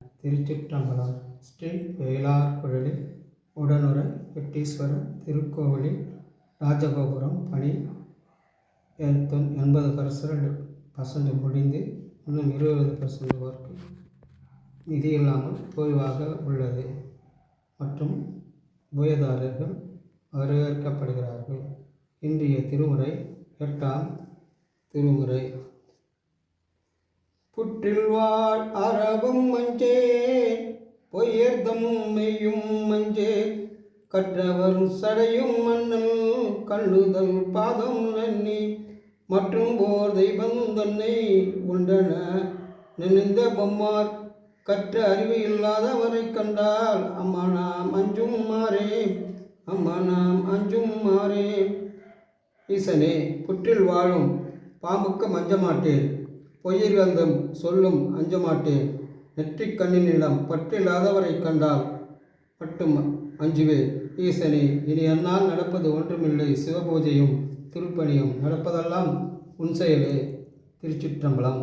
திருச்சிற்றம்பலம். ஸ்ரீ வேளார்குழலி உடனுறை வெட்டீஸ்வரர் திருக்கோவிலில் ராஜகோபுரம் பணி 80% முடிந்து இன்னும் 20% ஒர்க்கு நிதி இல்லாமல் தொய்வாக உள்ளது மற்றும் உபயதாரர்கள் வரவேற்கப்படுகிறார்கள். இன்றைய திருமுறை 8ஆம் திருமுறை. புற்றில் வாழ் அறவும் மஞ்சேன் பொய்யர்தம் மெய்யும் மஞ்சேன் கற்றவர் சடையும் மன்னல் கண்ணுதல் பாதம் நன்னி மற்றும் போர் தெய்வம் தன்னை உண்டன நினைந்த பொம்மார் கற்ற அறிவு இல்லாதவரை கண்டால் அம்மா நாம் அஞ்சும் மாறே அம்மா நாம் அஞ்சும் மாறே. ஈசனே, புற்றில் வாழும் பாம்புக்கு மஞ்சமாட்டேன், பொய்யர்தம் சொல்லும் அஞ்சமாட்டேன், நெற்றிக் கண்ணினிடம் பற்றில்லாதவரை கண்டால் மட்டும் அஞ்சுவேன். ஈசனே, இனி அந்நாள் நடப்பது ஒன்றுமில்லை, சிவபூஜையும் திருப்பணியும் நடப்பதெல்லாம் உன் செயலே. திருச்சிற்றம்பலம்.